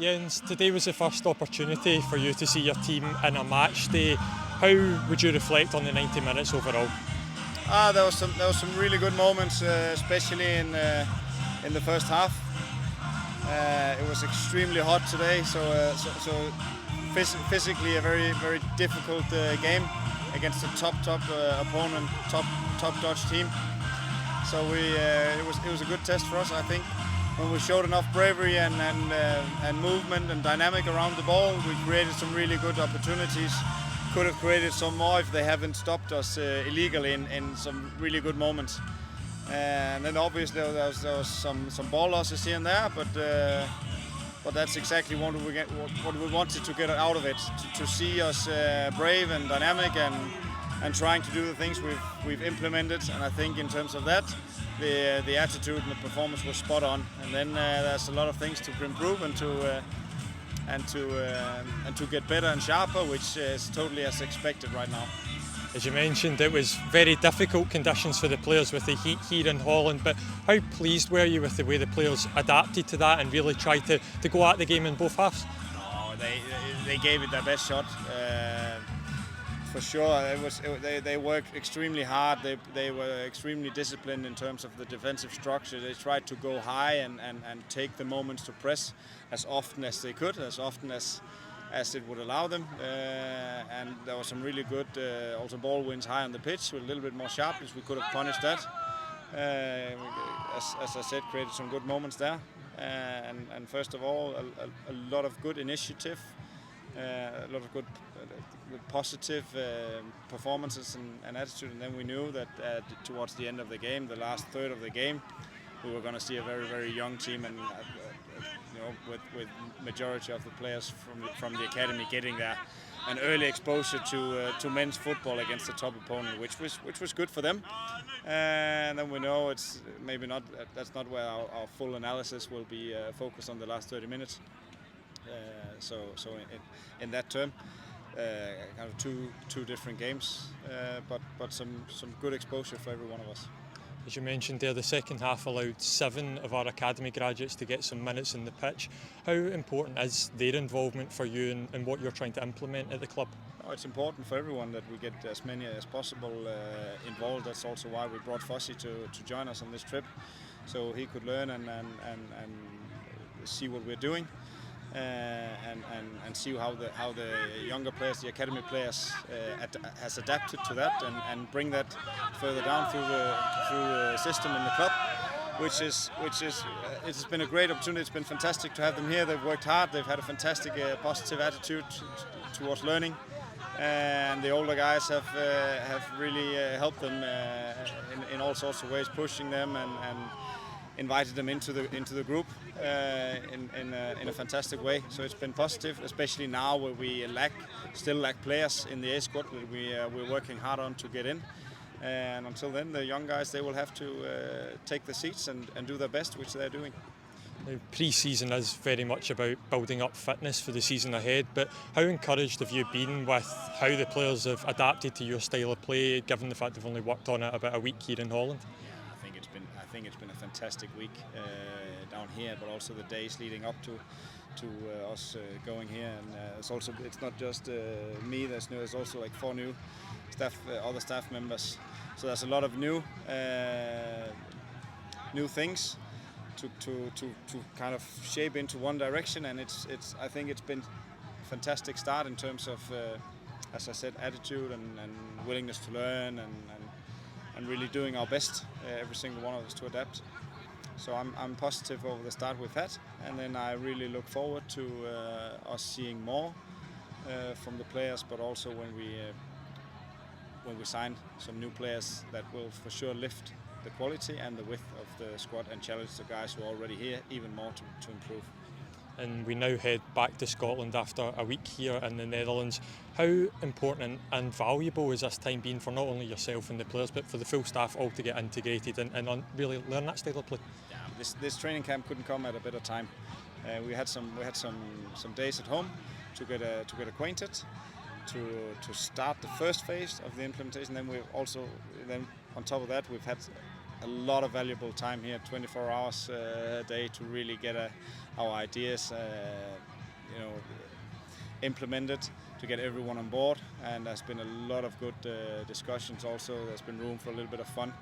Jens, today was the first opportunity for you to see your team in a match day. How would you reflect on the 90 minutes overall? There was some really good moments, especially in the first half. It was extremely hot today, so physically a very difficult game against a top opponent, top Dutch team. So it was a good test for us, I think. When we showed enough bravery and movement and dynamic around the ball, we created some really good opportunities. Could have created some more if they haven't stopped us illegally in some really good moments. And then obviously there was some ball losses here and there, but that's exactly what we wanted to get out of it. To see us brave and dynamic and trying to do the things we've implemented. And I think in terms of that, the attitude and the performance was spot on. And then there's a lot of things to improve and to get better and sharper, which is totally as expected right now. As you mentioned, it was very difficult conditions for the players with the heat here in Holland, but how pleased were you with the way the players adapted to that and really tried to go at the game in both halves? Oh, they gave it their best shot. For sure, they worked extremely hard. They were extremely disciplined in terms of the defensive structure. They tried to go high and take the moments to press as often as they could, as often as it would allow them. And there was some really good also ball wins high on the pitch with a little bit more sharpness. We could have punished that. As I said, created some good moments there. And first of all, a lot of good initiative, a lot of good positive performances and attitude. And then we knew that towards the end of the game, the last third of the game, we were going to see a very young team, and with majority of the players from the academy getting there, an early exposure to men's football against the top opponent, which was good for them. And then we know it's maybe not, that's not where our full analysis will be focused on the last 30 minutes. So in that term, kind of two different games, but some good exposure for every one of us. As you mentioned there, the second half allowed 7 of our academy graduates to get some minutes in the pitch. How important is their involvement for you and what you're trying to implement at the club? Oh, it's important for everyone that we get as many as possible involved. That's also why we brought Fossey to join us on this trip, so he could learn and see what we're doing. And see how the younger players, the academy players, has adapted to that and bring that further down through the system in the club, which is it's been a great opportunity. It's been fantastic to have them here. They've worked hard. They've had a fantastic positive attitude towards learning, and the older guys have really helped them in all sorts of ways, pushing them and invited them into the group in a fantastic way. So it's been positive, especially now where we still lack players in the A squad that we're working hard on to get in. And until then, the young guys, they will have to take the seats and do their best, which they're doing. Pre-season is very much about building up fitness for the season ahead, but how encouraged have you been with how the players have adapted to your style of play, given the fact they've only worked on it about a week here in Holland? I think it's been a fantastic week down here, but also the days leading up to us going here. And it's not just me. There's also like 4 new other staff members. So there's a lot of new things to kind of shape into one direction. And I think it's been a fantastic start in terms of, as I said, attitude and willingness to learn and really doing our best, every single one of us, to adapt. So I'm positive over the start we've had, and then I really look forward to us seeing more from the players, but also when we sign some new players that will for sure lift the quality and the width of the squad and challenge the guys who are already here even more to improve. And we now head back to Scotland after a week here in the Netherlands. How important and valuable has this time been for not only yourself and the players, but for the full staff all to get integrated and really learn that style of play? Yeah, this training camp couldn't come at a better time. We had some days at home to get acquainted, to start the first phase of the implementation. Then on top of that, we've had a lot of valuable time here, 24 hours a day, to really get our ideas implemented, to get everyone on board. And there's been a lot of good discussions also. There's been room for a little bit of fun,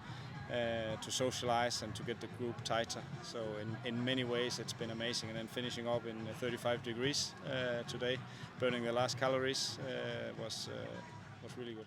to socialize and to get the group tighter. So in many ways it's been amazing. And then finishing up in 35 degrees today, burning the last calories, was really good.